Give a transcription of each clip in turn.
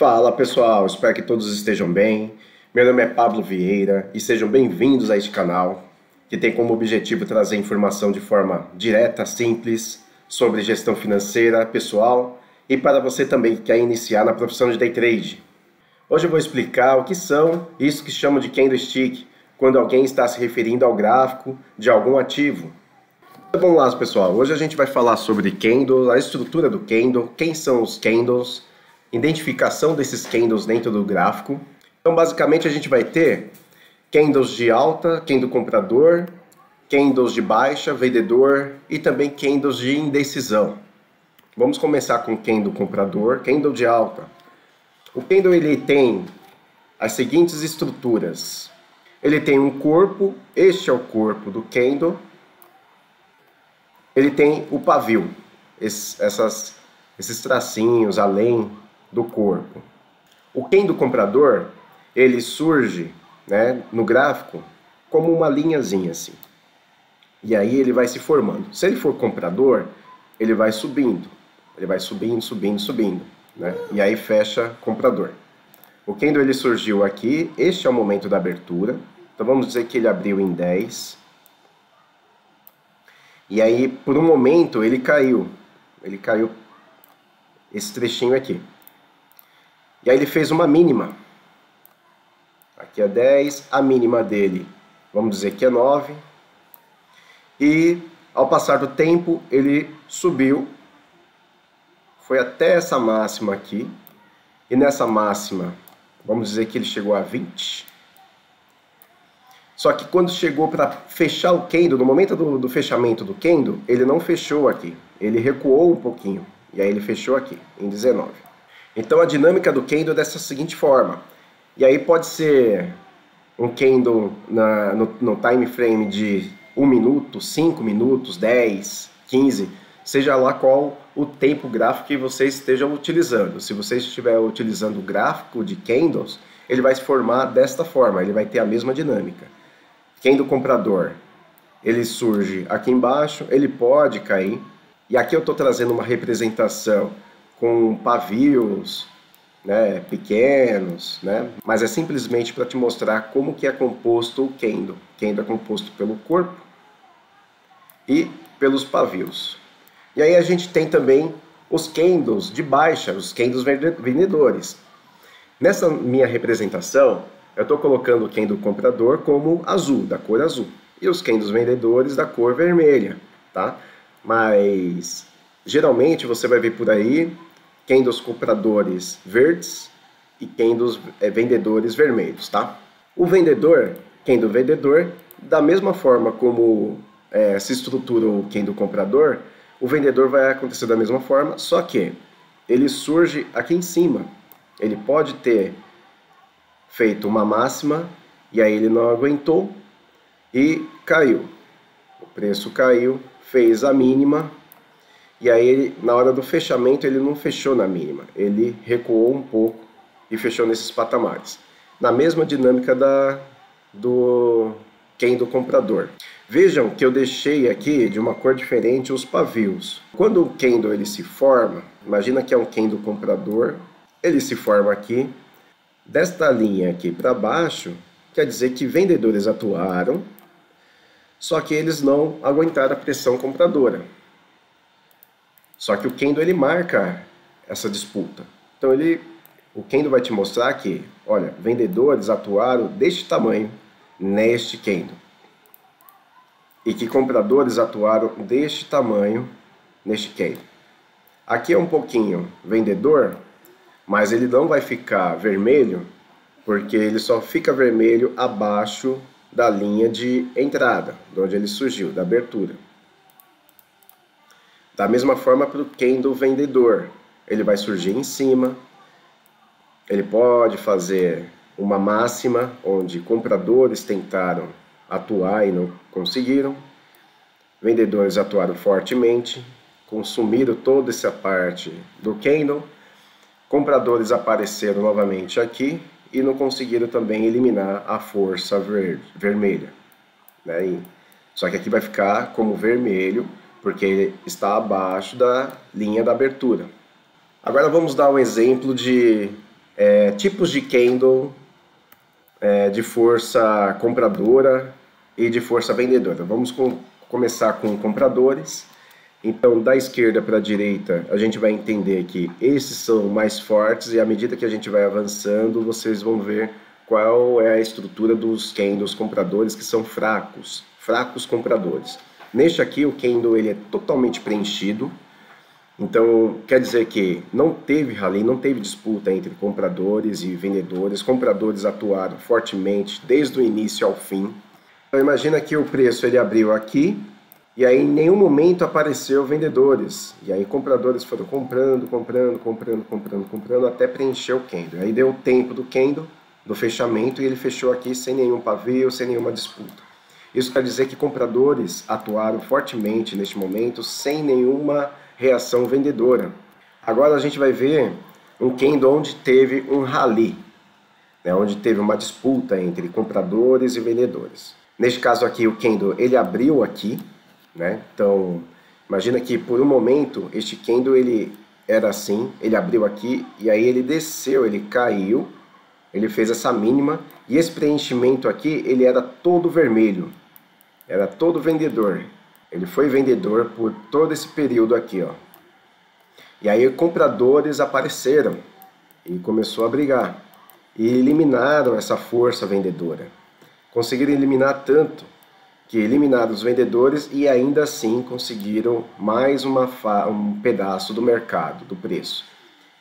Fala pessoal, espero que todos estejam bem. Meu nome é Pablo Vieira e sejam bem-vindos a este canal que tem como objetivo trazer informação de forma direta, simples, sobre gestão financeira, pessoal e para você também que quer iniciar na profissão de Day Trade. Hoje eu vou explicar o que são isso que chamam de candlestick, quando alguém está se referindo ao gráfico de algum ativo. Então, vamos lá pessoal, hoje a gente vai falar sobre candle, a estrutura do candle, quem são os candles, identificação desses candles dentro do gráfico. Então basicamente a gente vai ter candles de alta, candle comprador, candles de baixa, vendedor e também candles de indecisão. Vamos começar com candle comprador, candle de alta. O candle ele tem as seguintes estruturas. Ele tem um corpo, este é o corpo do candle. Ele tem o pavio, esses tracinhos além do corpo. O candle comprador, ele surge, no gráfico como uma linhazinha assim. E aí ele vai se formando. Se ele for comprador, ele vai subindo. Ele vai subindo, subindo, subindo. E aí fecha comprador. O candle ele surgiu aqui, este é o momento da abertura. Então vamos dizer que ele abriu em 10. E aí por um momento ele caiu. Ele caiu esse trechinho aqui. E aí ele fez uma mínima. Aqui é 10, a mínima dele, vamos dizer que é 9. E ao passar do tempo, ele subiu. Foi até essa máxima aqui. E nessa máxima, vamos dizer que ele chegou a 20. Só que quando chegou para fechar o candle, no momento do fechamento do candle, ele não fechou aqui. Ele recuou um pouquinho. E aí ele fechou aqui, em 19. Então a dinâmica do candle é dessa seguinte forma. E aí pode ser um candle no time frame de 1 minuto, 5 minutos, 10, 15, seja lá qual o tempo gráfico que você esteja utilizando. Se você estiver utilizando o gráfico de candles, ele vai se formar desta forma, ele vai ter a mesma dinâmica. Candle comprador, ele surge aqui embaixo, ele pode cair. E aqui eu estou trazendo uma representação com pavios, pequenos, mas é simplesmente para te mostrar como que é composto o candle. O candle é composto pelo corpo e pelos pavios. E aí a gente tem também os candles de baixa, os candles vendedores. Nessa minha representação, eu estou colocando o candle comprador como azul, da cor azul, e os candles vendedores da cor vermelha, tá? Mas geralmente você vai ver por aí candles compradores verdes e candles vendedores vermelhos, tá? O vendedor, candle vendedor, da mesma forma como se estrutura o candle comprador, o vendedor vai acontecer da mesma forma, só que ele surge aqui em cima. Ele pode ter feito uma máxima e aí ele não aguentou e caiu. O preço caiu, fez a mínima. E aí, na hora do fechamento, ele não fechou na mínima. Ele recuou um pouco e fechou nesses patamares. Na mesma dinâmica do candle comprador. Vejam que eu deixei aqui de uma cor diferente os pavios. Quando o candle ele se forma, imagina que é um candle comprador, ele se forma aqui. Desta linha aqui para baixo, quer dizer que vendedores atuaram, só que eles não aguentaram a pressão compradora. Só que o candle ele marca essa disputa. Então o candle vai te mostrar que, olha, vendedores atuaram deste tamanho neste candle. E que compradores atuaram deste tamanho neste candle. Aqui é um pouquinho vendedor, mas ele não vai ficar vermelho, porque ele só fica vermelho abaixo da linha de entrada, de onde ele surgiu, da abertura. Da mesma forma para o candle vendedor, ele vai surgir em cima, ele pode fazer uma máxima, onde compradores tentaram atuar e não conseguiram, vendedores atuaram fortemente, consumiram toda essa parte do candle, compradores apareceram novamente aqui e não conseguiram também eliminar a força vermelha. Só que aqui vai ficar como vermelho, porque está abaixo da linha da abertura. Agora vamos dar um exemplo de tipos de candle de força compradora e de força vendedora. Vamos começar com compradores. Então, da esquerda para a direita, a gente vai entender que esses são mais fortes, e à medida que a gente vai avançando, vocês vão ver qual é a estrutura dos candles compradores, que são fracos compradores. Neste aqui, o candle ele é totalmente preenchido, então quer dizer que não teve rally, não teve disputa entre compradores e vendedores. Compradores atuaram fortemente desde o início ao fim. Então imagina que o preço ele abriu aqui, e aí em nenhum momento apareceu vendedores. E aí compradores foram comprando até preencher o candle. Aí deu o tempo do candle, do fechamento, e ele fechou aqui sem nenhum pavio, sem nenhuma disputa. Isso quer dizer que compradores atuaram fortemente neste momento, sem nenhuma reação vendedora. Agora a gente vai ver um candle onde teve um rally, onde teve uma disputa entre compradores e vendedores. Neste caso aqui, o candle ele abriu aqui, então imagina que por um momento este candle ele era assim, ele abriu aqui e aí ele desceu, ele caiu, ele fez essa mínima, e esse preenchimento aqui ele era todo vermelho, era todo vendedor. Ele foi vendedor por todo esse período aqui, ó. E aí compradores apareceram e começou a brigar e eliminaram essa força vendedora. Conseguiram eliminar tanto que eliminaram os vendedores e ainda assim conseguiram mais um pedaço do mercado, do preço,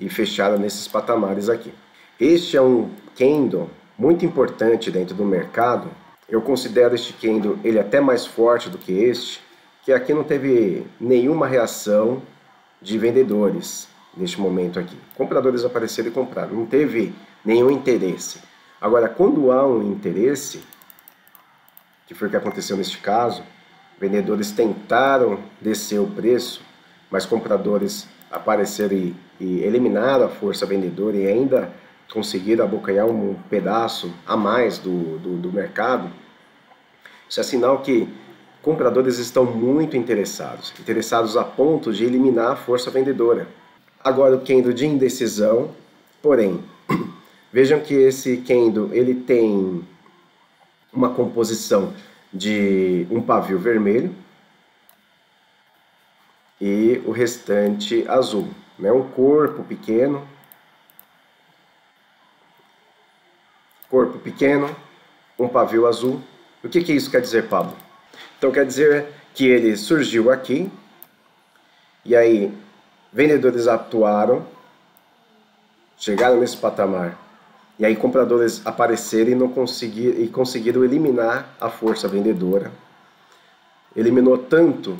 e fecharam nesses patamares aqui. Este é um candle muito importante dentro do mercado. Eu considero este candle ele até mais forte do que este, que aqui não teve nenhuma reação de vendedores neste momento aqui. Compradores apareceram e compraram, não teve nenhum interesse. Agora, quando há um interesse, que foi o que aconteceu neste caso, vendedores tentaram descer o preço, mas compradores apareceram e eliminaram a força vendedora e ainda conseguiram abocanhar um pedaço a mais do mercado. Isso é sinal que compradores estão muito interessados a ponto de eliminar a força vendedora. Agora o candle de indecisão, porém, vejam que esse candle ele tem uma composição de um pavio vermelho e o restante azul, um corpo pequeno, um pavio azul. O que isso quer dizer, Pablo? Então quer dizer que ele surgiu aqui, e aí vendedores atuaram, chegaram nesse patamar, e aí compradores apareceram e conseguiram eliminar a força vendedora. Eliminou tanto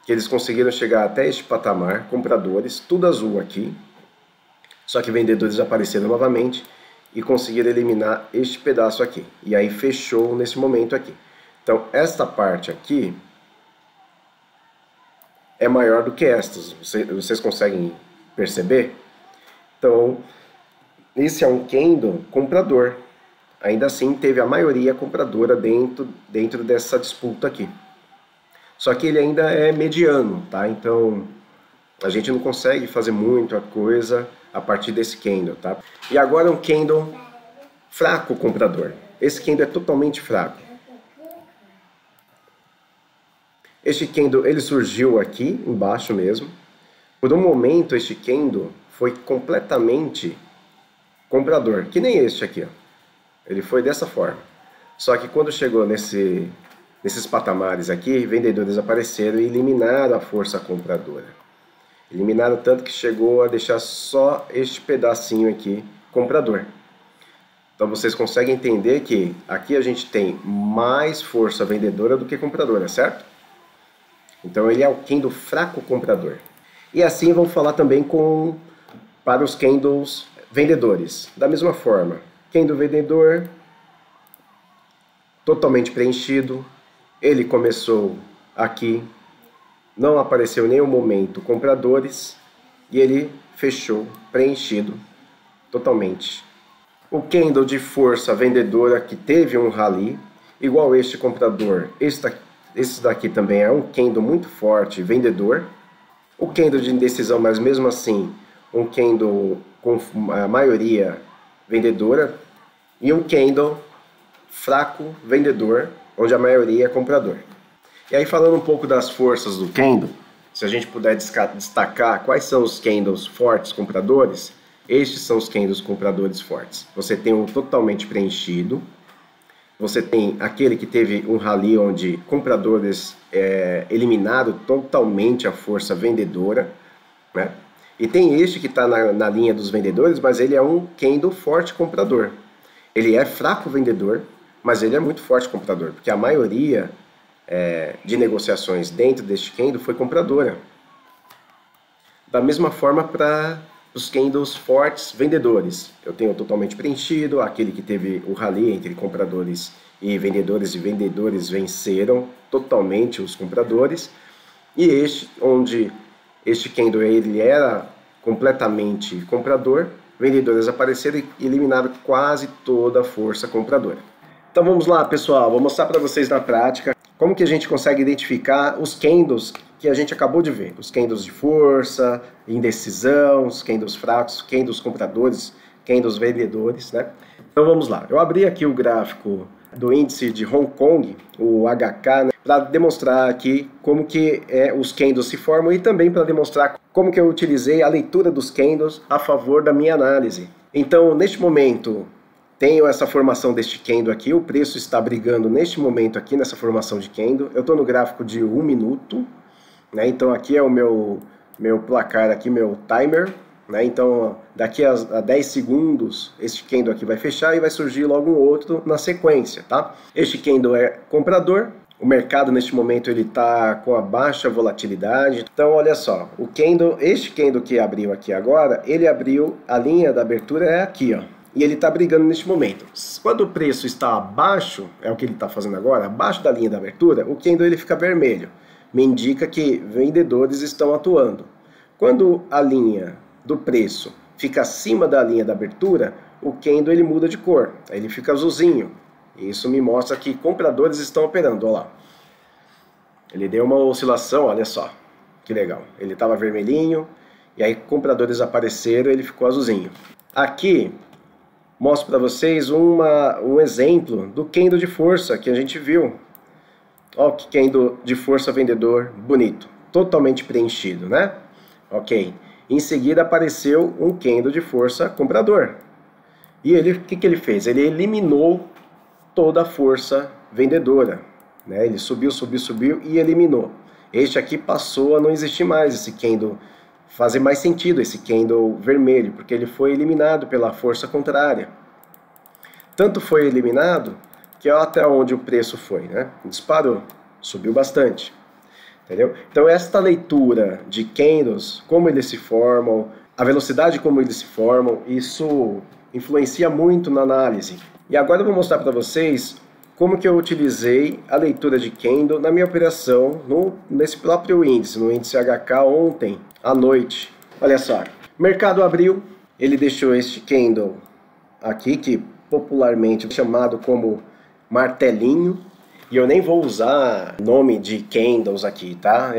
que eles conseguiram chegar até este patamar, compradores, tudo azul aqui, só que vendedores apareceram novamente e conseguiram eliminar este pedaço aqui. E aí fechou nesse momento aqui. Então, esta parte aqui é maior do que estas. Vocês conseguem perceber? Então, esse é um candle comprador. Ainda assim, teve a maioria compradora dentro dessa disputa aqui. Só que ele ainda é mediano, tá? Então, a gente não consegue fazer muita coisa a partir desse candle, tá? E agora um candle fraco comprador. Esse candle é totalmente fraco. Este candle ele surgiu aqui embaixo mesmo. Por um momento este candle foi completamente comprador, que nem este aqui, ó. Ele foi dessa forma. Só que quando chegou nesses patamares aqui, vendedores apareceram e eliminaram a força compradora. Eliminaram tanto que chegou a deixar só este pedacinho aqui comprador. Então vocês conseguem entender que aqui a gente tem mais força vendedora do que compradora, certo? Então ele é o candle fraco comprador. E assim vamos falar também para os candles vendedores. Da mesma forma, candle vendedor totalmente preenchido. Ele começou aqui, não apareceu em nenhum momento compradores e ele fechou preenchido totalmente. O candle de força vendedora que teve um rally, igual este comprador, esse daqui também é um candle muito forte vendedor. O candle de indecisão, mas mesmo assim um candle com a maioria vendedora e um candle fraco vendedor, onde a maioria é comprador. E aí, falando um pouco das forças do candle, se a gente puder destacar quais são os candles fortes compradores, estes são os candles compradores fortes. Você tem um totalmente preenchido, você tem aquele que teve um rally onde compradores eliminaram totalmente a força vendedora, né? E tem este que está na linha dos vendedores, mas ele é um candle forte comprador. Ele é fraco vendedor, mas ele é muito forte comprador, porque a maioria de negociações dentro deste candle foi compradora. Da mesma forma para os candles fortes vendedores. Eu tenho totalmente preenchido, aquele que teve o rally entre compradores e vendedores venceram totalmente os compradores. E este, onde este candle ele era completamente comprador, vendedores apareceram e eliminaram quase toda a força compradora. Então vamos lá, pessoal, vou mostrar para vocês na prática como que a gente consegue identificar os candles que a gente acabou de ver. Os candles de força, indecisão, os candles fracos, candles compradores, candles vendedores, né? Então vamos lá. Eu abri aqui o gráfico do índice de Hong Kong, o HK, né, para demonstrar aqui como que os candles se formam e também para demonstrar como que eu utilizei a leitura dos candles a favor da minha análise. Então, neste momento, tenho essa formação deste candle aqui, o preço está brigando neste momento aqui, nessa formação de candle. Eu estou no gráfico de 1 minuto, né? Então aqui é o meu placar aqui, meu timer, né? Então daqui a 10 segundos, este candle aqui vai fechar e vai surgir logo um outro na sequência, tá? Este candle é comprador, o mercado neste momento ele está com a baixa volatilidade. Então olha só, este candle que abriu aqui agora, ele abriu, a linha da abertura é aqui, ó. E ele está brigando neste momento. Quando o preço está abaixo, é o que ele está fazendo agora, abaixo da linha da abertura, o candle ele fica vermelho. Me indica que vendedores estão atuando. Quando a linha do preço fica acima da linha da abertura, o candle ele muda de cor, ele fica azulzinho. Isso me mostra que compradores estão operando, olha lá. Ele deu uma oscilação, olha só, que legal. Ele estava vermelhinho, e aí compradores apareceram, ele ficou azulzinho. Aqui mostro para vocês um exemplo do candle de força que a gente viu. Olha que candle de força vendedor bonito, totalmente preenchido, né? Ok. Em seguida apareceu um candle de força comprador. E ele, o que ele fez? Ele eliminou toda a força vendedora, né? Ele subiu e eliminou. Este aqui passou a não existir mais, esse candle fazer mais sentido, esse candle vermelho, porque ele foi eliminado pela força contrária. Tanto foi eliminado que olha até onde o preço foi, né? Disparou, subiu bastante, entendeu? Então esta leitura de candles, como eles se formam, a velocidade como eles se formam, isso influencia muito na análise. E agora eu vou mostrar para vocês como que eu utilizei a leitura de candle na minha operação nesse próprio índice, no índice HK ontem à noite. Olha só, o mercado abriu, ele deixou este candle aqui, que popularmente é chamado como martelinho, e eu nem vou usar nome de candles aqui, tá?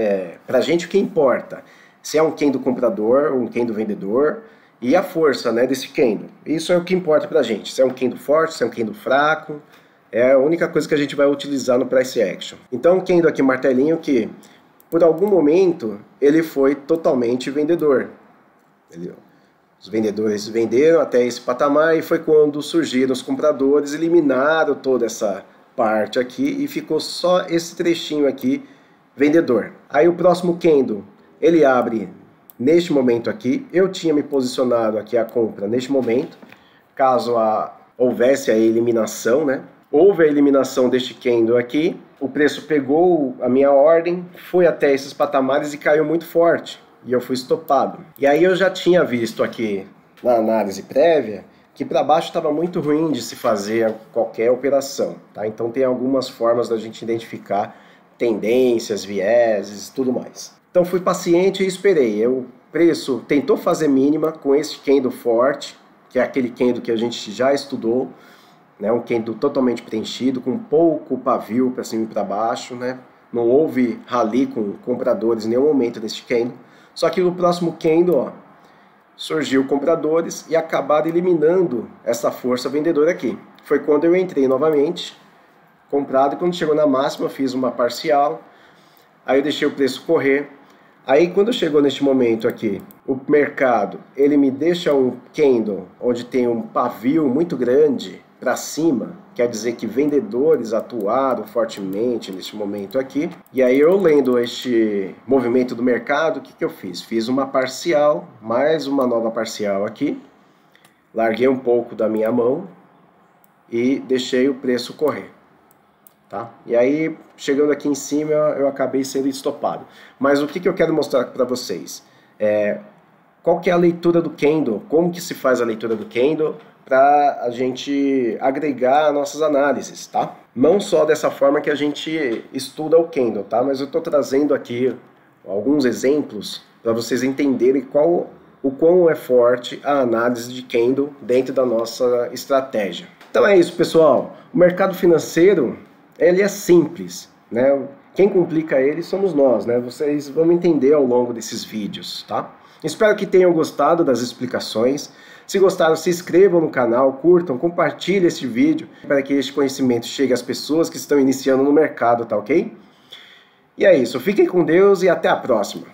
Pra gente o que importa, se é um candle comprador ou um candle vendedor, e a força, né, desse candle. Isso é o que importa pra gente, se é um candle forte, se é um candle fraco, é a única coisa que a gente vai utilizar no price action. Então o candle aqui martelinho que, por algum momento, ele foi totalmente vendedor. Os vendedores venderam até esse patamar e foi quando surgiram os compradores, eliminaram toda essa parte aqui e ficou só esse trechinho aqui vendedor. Aí o próximo candle, ele abre neste momento aqui. Eu tinha me posicionado aqui a compra neste momento, caso houvesse a eliminação, né? Houve a eliminação deste candle aqui, o preço pegou a minha ordem, foi até esses patamares e caiu muito forte. E eu fui estopado. E aí eu já tinha visto aqui na análise prévia que para baixo estava muito ruim de se fazer qualquer operação, tá? Então tem algumas formas da gente identificar tendências, vieses, tudo mais. Então fui paciente e esperei. O preço tentou fazer mínima com esse candle forte, que é aquele candle que a gente já estudou, né? Um candle totalmente preenchido, com pouco pavio para cima e para baixo, né? Não houve rally com compradores em nenhum momento nesse candle. Só que no próximo candle, ó, surgiu compradores e acabaram eliminando essa força vendedora aqui. Foi quando eu entrei novamente, comprado, e quando chegou na máxima eu fiz uma parcial, aí eu deixei o preço correr. Aí quando chegou neste momento aqui, o mercado, ele me deixa um candle onde tem um pavio muito grande para cima, quer dizer que vendedores atuaram fortemente neste momento aqui. E aí eu lendo este movimento do mercado, o que eu fiz? Fiz uma parcial, mais uma nova parcial aqui, larguei um pouco da minha mão e deixei o preço correr. Tá? E aí, chegando aqui em cima, eu acabei sendo estopado. Mas o que eu quero mostrar para vocês? Qual que é a leitura do candle? Como que se faz a leitura do candle para a gente agregar nossas análises, tá? Não só dessa forma que a gente estuda o candle, tá? Mas eu estou trazendo aqui alguns exemplos para vocês entenderem o quão é forte a análise de candle dentro da nossa estratégia. Então é isso, pessoal. O mercado financeiro, ele é simples, né? Quem complica ele somos nós, né? Vocês vão entender ao longo desses vídeos, tá? Espero que tenham gostado das explicações. Se gostaram, se inscrevam no canal, curtam, compartilhem este vídeo para que este conhecimento chegue às pessoas que estão iniciando no mercado, tá ok? E é isso, fiquem com Deus e até a próxima!